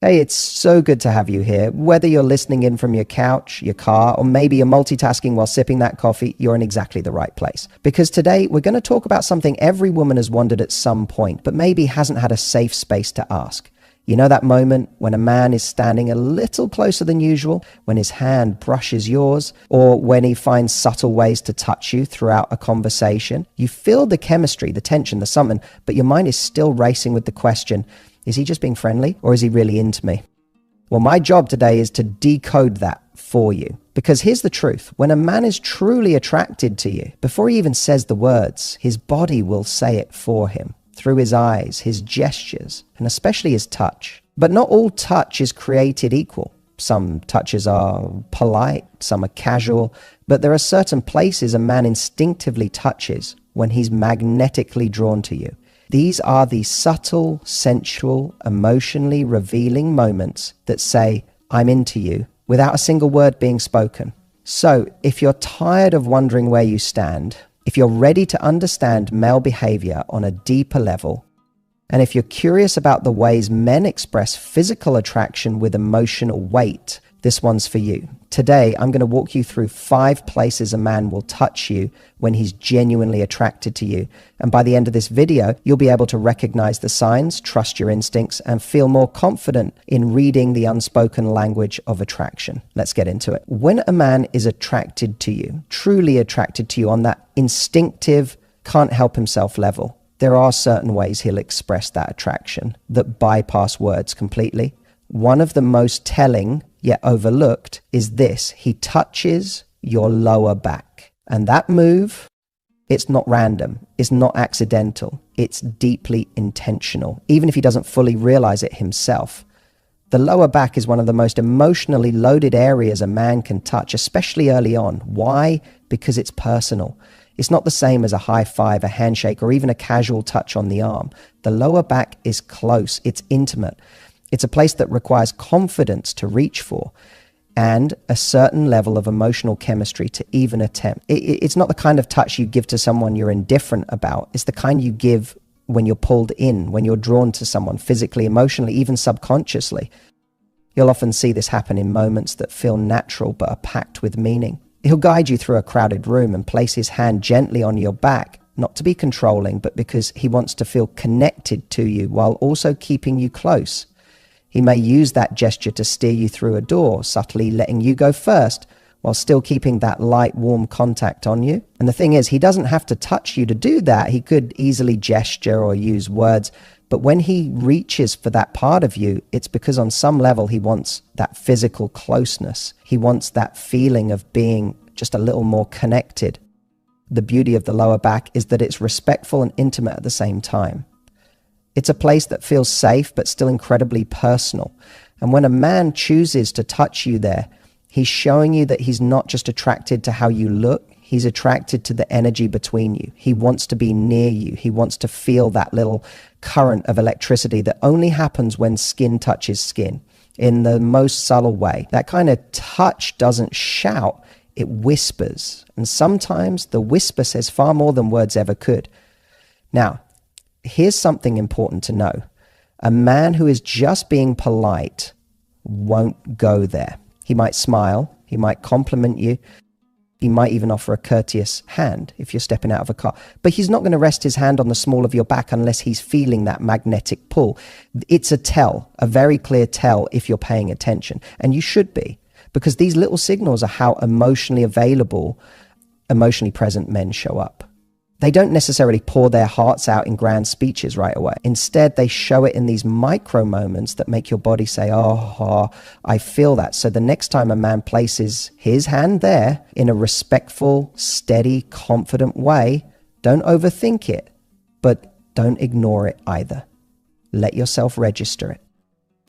Hey, it's so good to have you here. Whether you're listening in from your couch, your car, or maybe you're multitasking while sipping that coffee, you're in exactly the right place. Because today we're going to talk about something every woman has wondered at some point, but maybe hasn't had a safe space to ask. You know that moment when a man is standing a little closer than usual, when his hand brushes yours, or when he finds subtle ways to touch you throughout a conversation? You feel the chemistry, the tension, the something, but your mind is still racing with the question, is he just being friendly or is he really into me? Well, my job today is to decode that for you. Because here's the truth. When a man is truly attracted to you, before he even says the words, his body will say it for him. Through his eyes, his gestures, and especially his touch. But not all touch is created equal. Some touches are polite, some are casual, but there are certain places a man instinctively touches when he's magnetically drawn to you. These are the subtle, sensual, emotionally revealing moments that say, I'm into you, without a single word being spoken. So, if you're tired of wondering where you stand, if you're ready to understand male behavior on a deeper level, and if you're curious about the ways men express physical attraction with emotional weight, this one's for you. Today, I'm going to walk you through 5 places a man will touch you when he's genuinely attracted to you. And by the end of this video, you'll be able to recognize the signs, trust your instincts, and feel more confident in reading the unspoken language of attraction. Let's get into it. When a man is attracted to you, truly attracted to you on that instinctive, can't help himself level, there are certain ways he'll express that attraction that bypass words completely. One of the most telling yet overlooked is this: he touches your lower back. And that move, it's not random, it's not accidental, it's deeply intentional, even if he doesn't fully realize it himself. The lower back is one of the most emotionally loaded areas a man can touch, especially early on. Why? Because it's personal. It's not the same as a high five, a handshake, or even a casual touch on the arm. The lower back is close, it's intimate. It's a place that requires confidence to reach for and a certain level of emotional chemistry to even attempt. It's not the kind of touch you give to someone you're indifferent about. It's the kind you give when you're pulled in, when you're drawn to someone physically, emotionally, even subconsciously. You'll often see this happen in moments that feel natural but are packed with meaning. He'll guide you through a crowded room and place his hand gently on your back, not to be controlling, but because he wants to feel connected to you while also keeping you close. He may use that gesture to steer you through a door, subtly letting you go first, while still keeping that light, warm contact on you. And the thing is, he doesn't have to touch you to do that. He could easily gesture or use words. But when he reaches for that part of you, it's because on some level he wants that physical closeness. He wants that feeling of being just a little more connected. The beauty of the lower back is that it's respectful and intimate at the same time. It's a place that feels safe, but still incredibly personal. And when a man chooses to touch you there, he's showing you that he's not just attracted to how you look, he's attracted to the energy between you. He wants to be near you. He wants to feel that little current of electricity that only happens when skin touches skin in the most subtle way. That kind of touch doesn't shout, it whispers. And sometimes the whisper says far more than words ever could. Now, here's something important to know. A man who is just being polite won't go there. He might smile, he might compliment you, he might even offer a courteous hand if you're stepping out of a car. But he's not going to rest his hand on the small of your back unless he's feeling that magnetic pull. It's a tell, a very clear tell if you're paying attention. And you should be, because these little signals are how emotionally available, emotionally present men show up. They don't necessarily pour their hearts out in grand speeches right away. Instead, they show it in these micro moments that make your body say, oh, I feel that. So the next time a man places his hand there in a respectful, steady, confident way, don't overthink it, but don't ignore it either. Let yourself register it.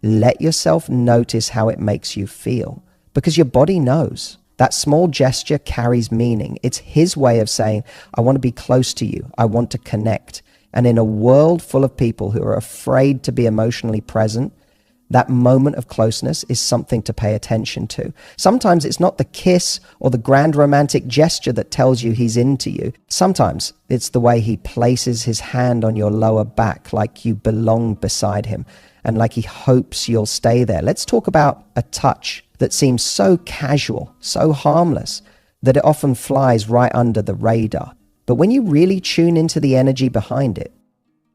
Let yourself notice how it makes you feel, because your body knows. That small gesture carries meaning. It's his way of saying, I want to be close to you. I want to connect. And in a world full of people who are afraid to be emotionally present, that moment of closeness is something to pay attention to. Sometimes it's not the kiss or the grand romantic gesture that tells you he's into you. Sometimes it's the way he places his hand on your lower back like you belong beside him. and like he hopes you'll stay there. Let's talk about a touch that seems so casual, so harmless, that it often flies right under the radar. But when you really tune into the energy behind it,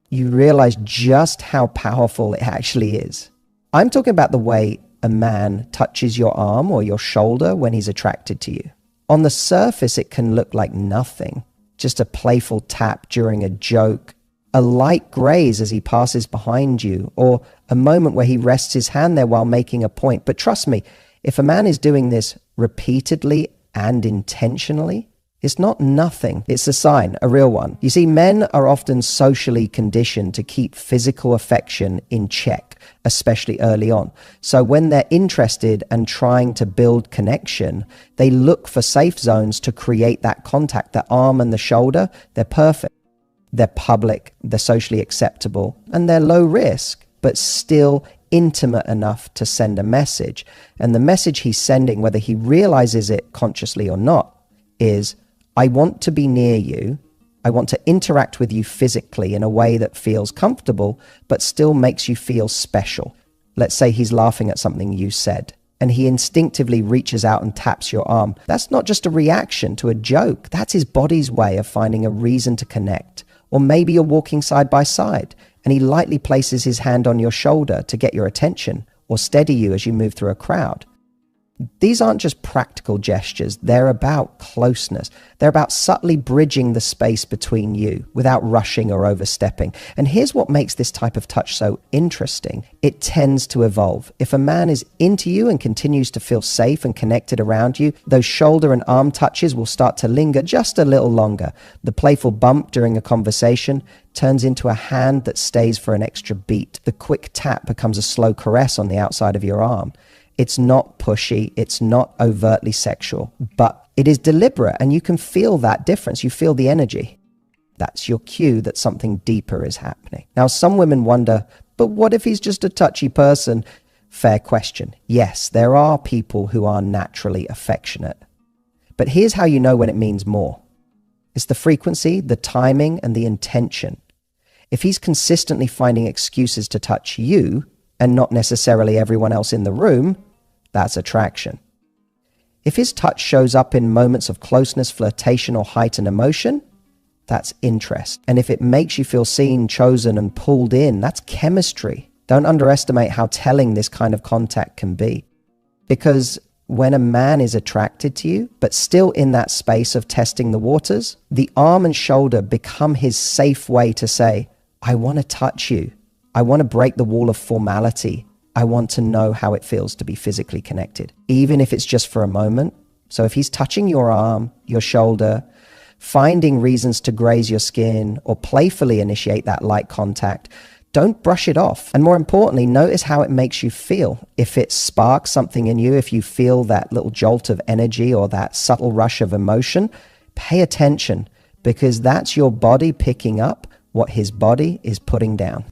you realize just how powerful it actually is. I'm talking about the way a man touches your arm or your shoulder when he's attracted to you. On the surface, it can look like nothing, just a playful tap during a joke, a light graze as he passes behind you, or a moment where he rests his hand there while making a point. But trust me, if a man is doing this repeatedly and intentionally, it's not nothing. It's a sign, a real one. You see, men are often socially conditioned to keep physical affection in check, especially early on. So when they're interested and trying to build connection, they look for safe zones to create that contact. The arm and the shoulder, they're perfect. They're public, they're socially acceptable, and they're low risk, but still intimate enough to send a message. And the message he's sending, whether he realizes it consciously or not, is, I want to be near you. I want to interact with you physically in a way that feels comfortable, but still makes you feel special. Let's say he's laughing at something you said, and he instinctively reaches out and taps your arm. That's not just a reaction to a joke. That's his body's way of finding a reason to connect. Or maybe you're walking side by side, and he lightly places his hand on your shoulder to get your attention or steady you as you move through a crowd. These aren't just practical gestures, they're about closeness. They're about subtly bridging the space between you without rushing or overstepping. And here's what makes this type of touch so interesting. It tends to evolve. If a man is into you and continues to feel safe and connected around you, those shoulder and arm touches will start to linger just a little longer. The playful bump during a conversation turns into a hand that stays for an extra beat. The quick tap becomes a slow caress on the outside of your arm. It's not pushy, it's not overtly sexual, but it is deliberate, and you can feel that difference. You feel the energy. That's your cue that something deeper is happening. Now, some women wonder, but what if he's just a touchy person? Fair question. Yes, there are people who are naturally affectionate. But here's how you know when it means more. It's the frequency, the timing, and the intention. If he's consistently finding excuses to touch you, and not necessarily everyone else in the room, that's attraction. If his touch shows up in moments of closeness, flirtation, or heightened emotion, that's interest. And if it makes you feel seen, chosen, and pulled in, that's chemistry. Don't underestimate how telling this kind of contact can be. Because when a man is attracted to you, but still in that space of testing the waters, the arm and shoulder become his safe way to say, I want to touch you. I want to break the wall of formality. I want to know how it feels to be physically connected, even if it's just for a moment. So if he's touching your arm, your shoulder, finding reasons to graze your skin or playfully initiate that light contact, don't brush it off. And more importantly, notice how it makes you feel. If it sparks something in you, if you feel that little jolt of energy or that subtle rush of emotion, pay attention, because that's your body picking up what his body is putting down.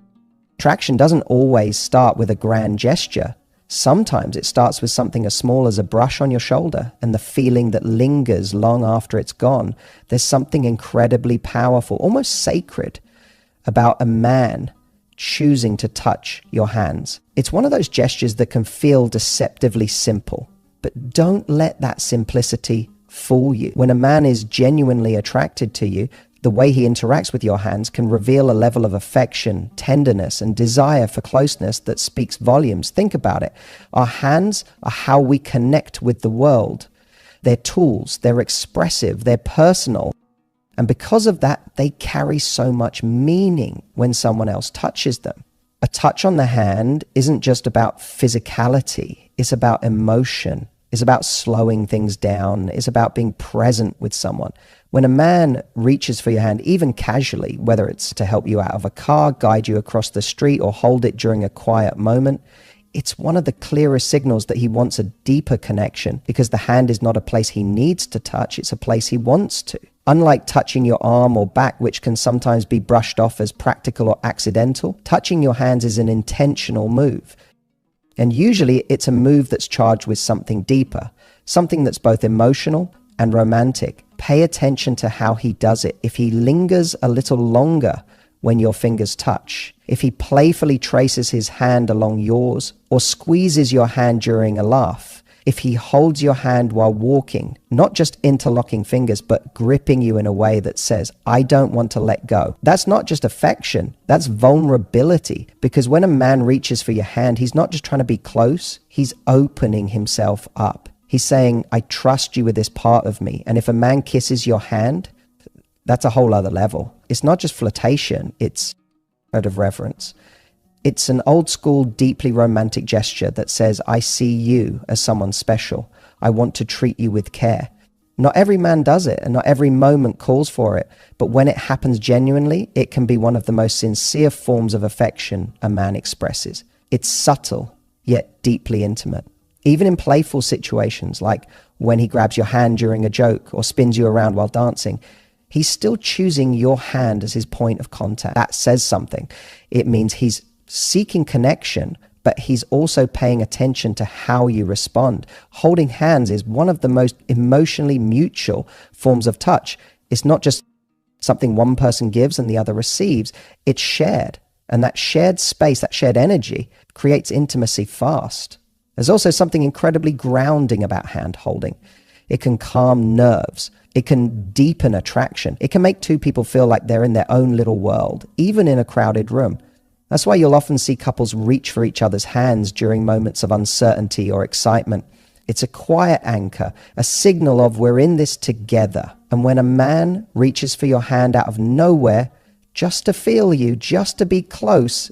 Attraction doesn't always start with a grand gesture. Sometimes it starts with something as small as a brush on your shoulder and the feeling that lingers long after it's gone. There's something incredibly powerful, almost sacred, about a man choosing to touch your hands. It's one of those gestures that can feel deceptively simple, but don't let that simplicity fool you. When a man is genuinely attracted to you, the way he interacts with your hands can reveal a level of affection, tenderness, and desire for closeness that speaks volumes. Think about it. Our hands are how we connect with the world. They're tools, they're expressive, they're personal. And because of that, they carry so much meaning when someone else touches them. A touch on the hand isn't just about physicality. It's about emotion. It's about slowing things down. It's about being present with someone. When a man reaches for your hand, even casually, whether it's to help you out of a car, guide you across the street, or hold it during a quiet moment, it's one of the clearest signals that he wants a deeper connection, because the hand is not a place he needs to touch, it's a place he wants to. Unlike touching your arm or back, which can sometimes be brushed off as practical or accidental, touching your hands is an intentional move. And usually it's a move that's charged with something deeper, something that's both emotional and romantic. Pay attention to how he does it. If he lingers a little longer when your fingers touch, if he playfully traces his hand along yours or squeezes your hand during a laugh, if he holds your hand while walking, not just interlocking fingers, but gripping you in a way that says, I don't want to let go. That's not just affection, that's vulnerability. Because when a man reaches for your hand, he's not just trying to be close, he's opening himself up. He's saying, I trust you with this part of me. And if a man kisses your hand, that's a whole other level. It's not just flirtation, it's out of reverence. It's an old school, deeply romantic gesture that says, I see you as someone special. I want to treat you with care. Not every man does it, and not every moment calls for it. But when it happens genuinely, it can be one of the most sincere forms of affection a man expresses. It's subtle, yet deeply intimate. Even in playful situations, like when he grabs your hand during a joke or spins you around while dancing, he's still choosing your hand as his point of contact. That says something. It means he's seeking connection, but he's also paying attention to how you respond. Holding hands is one of the most emotionally mutual forms of touch. It's not just something one person gives and the other receives. It's shared. And that shared space, that shared energy, creates intimacy fast. There's also something incredibly grounding about hand holding. It can calm nerves. It can deepen attraction. It can make two people feel like they're in their own little world, even in a crowded room. That's why you'll often see couples reach for each other's hands during moments of uncertainty or excitement. It's a quiet anchor, a signal of we're in this together. And when a man reaches for your hand out of nowhere, just to feel you, just to be close,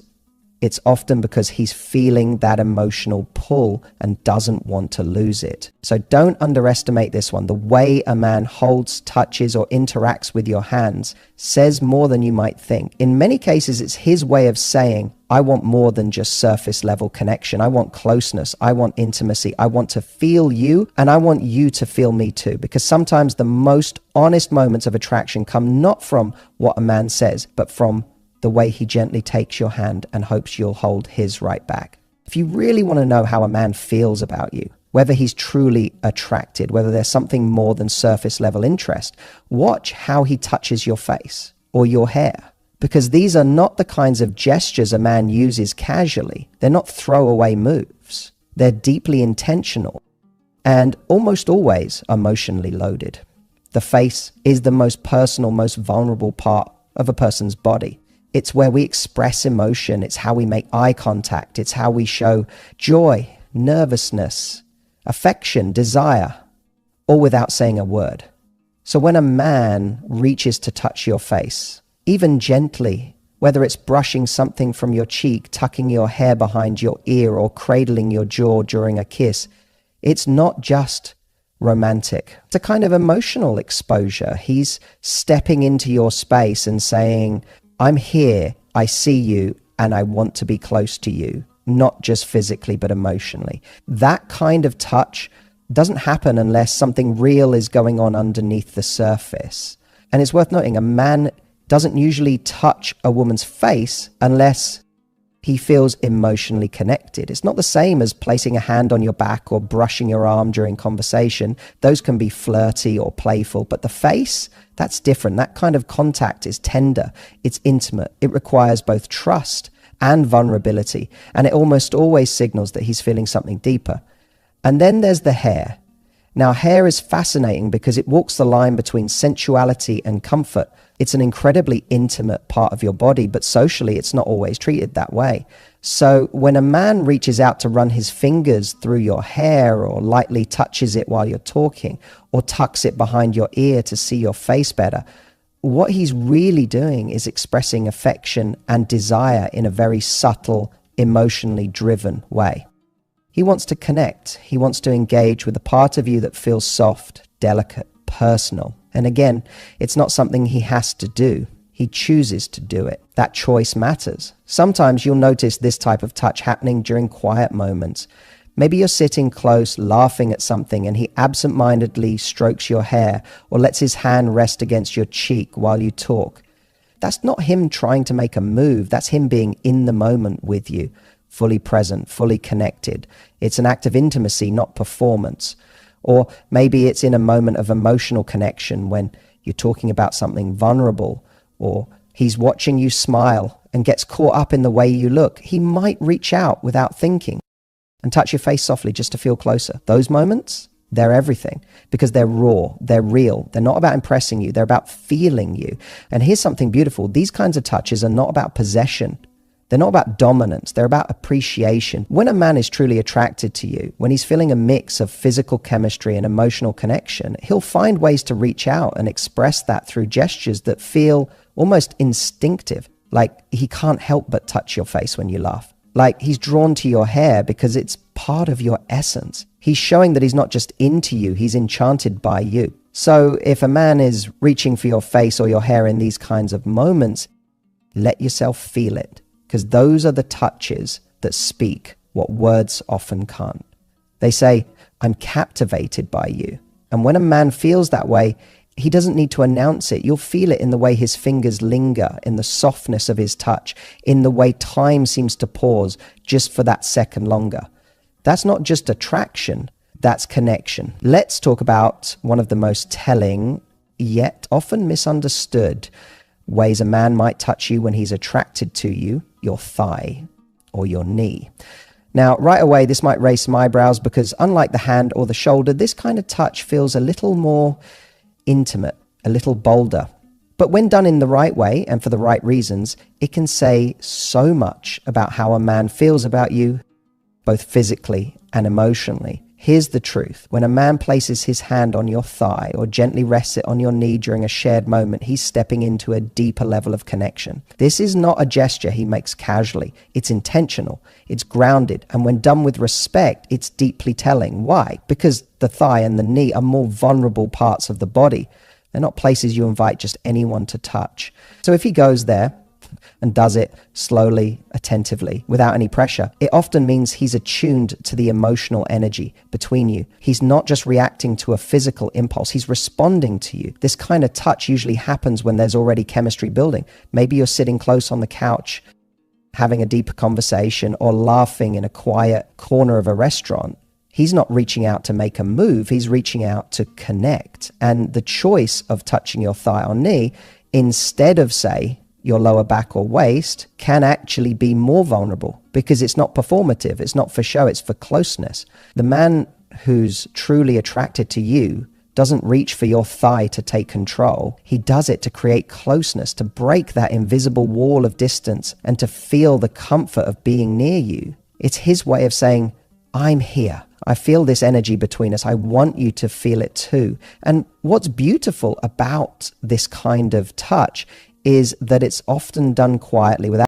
it's often because he's feeling that emotional pull and doesn't want to lose it. So don't underestimate this one. The way a man holds, touches, or interacts with your hands says more than you might think. In many cases, it's his way of saying, I want more than just surface level connection. I want closeness. I want intimacy. I want to feel you, and I want you to feel me too. Because sometimes the most honest moments of attraction come not from what a man says, but from the way he gently takes your hand and hopes you'll hold his right back. If you really want to know how a man feels about you, whether he's truly attracted, whether there's something more than surface level interest, watch how he touches your face or your hair. Because these are not the kinds of gestures a man uses casually. They're not throwaway moves. They're deeply intentional and almost always emotionally loaded. The face is the most personal, most vulnerable part of a person's body. It's where we express emotion. It's how we make eye contact. It's how we show joy, nervousness, affection, desire, all without saying a word. So when a man reaches to touch your face, even gently, whether it's brushing something from your cheek, tucking your hair behind your ear, or cradling your jaw during a kiss, it's not just romantic. It's a kind of emotional exposure. He's stepping into your space and saying, I'm here, I see you, and I want to be close to you, not just physically, but emotionally. That kind of touch doesn't happen unless something real is going on underneath the surface. And it's worth noting, a man doesn't usually touch a woman's face unless he feels emotionally connected. It's not the same as placing a hand on your back or brushing your arm during conversation. Those can be flirty or playful, but the face, that's different. That kind of contact is tender, it's intimate. It requires both trust and vulnerability, and it almost always signals that he's feeling something deeper. And then there's the hair. Now, hair is fascinating because it walks the line between sensuality and comfort. It's an incredibly intimate part of your body, but socially it's not always treated that way. So when a man reaches out to run his fingers through your hair, or lightly touches it while you're talking, or tucks it behind your ear to see your face better, what he's really doing is expressing affection and desire in a very subtle, emotionally driven way. He wants to connect. He wants to engage with the part of you that feels soft, delicate, personal. And again, it's not something he has to do. He chooses to do it. That choice matters. Sometimes you'll notice this type of touch happening during quiet moments. Maybe you're sitting close, laughing at something, and he absent-mindedly strokes your hair or lets his hand rest against your cheek while you talk. That's not him trying to make a move. That's him being in the moment with you, fully present, fully connected. It's an act of intimacy, not performance. Or maybe it's in a moment of emotional connection when you're talking about something vulnerable, or He's watching you smile and gets caught up in the way you look. He might reach out without thinking and touch your face softly just to feel closer. Those moments, they're everything because they're raw, they're real. They're not about impressing you, they're about feeling you. And here's something beautiful. These kinds of touches are not about possession. They're not about dominance, they're about appreciation. When a man is truly attracted to you, when he's feeling a mix of physical chemistry and emotional connection, he'll find ways to reach out and express that through gestures that feel almost instinctive. Like he can't help but touch your face when you laugh. Like he's drawn to your hair because it's part of your essence. He's showing that he's not just into you, he's enchanted by you. So if a man is reaching for your face or your hair in these kinds of moments, let yourself feel it. Because those are the touches that speak what words often can't. They say, I'm captivated by you. And when a man feels that way, he doesn't need to announce it. You'll feel it in the way his fingers linger, in the softness of his touch, in the way time seems to pause just for that second longer. That's not just attraction, that's connection. Let's talk about one of the most telling, yet often misunderstood ways a man might touch you when he's attracted to you: your thigh or your knee. Now, right away, this might raise some eyebrows because unlike the hand or the shoulder, this kind of touch feels a little more intimate, a little bolder. But when done in the right way and for the right reasons, it can say so much about how a man feels about you, both physically and emotionally. Here's the truth. When a man places his hand on your thigh or gently rests it on your knee during a shared moment, he's stepping into a deeper level of connection. This is not a gesture he makes casually. It's intentional. It's grounded. And when done with respect, it's deeply telling. Why? Because the thigh and the knee are more vulnerable parts of the body. They're not places you invite just anyone to touch. So if he goes there and does it slowly, attentively, without any pressure, it often means he's attuned to the emotional energy between you. He's not just reacting to a physical impulse, he's responding to you. This kind of touch usually happens when there's already chemistry building. Maybe you're sitting close on the couch, having a deeper conversation, or laughing in a quiet corner of a restaurant. He's not reaching out to make a move, he's reaching out to connect. And the choice of touching your thigh or knee, instead of, say, your lower back or waist, can actually be more vulnerable because it's not performative, it's not for show, it's for closeness. The man who's truly attracted to you doesn't reach for your thigh to take control. He does it to create closeness, to break that invisible wall of distance and to feel the comfort of being near you. It's his way of saying, I'm here. I feel this energy between us. I want you to feel it too. And what's beautiful about this kind of touch is that it's often done quietly without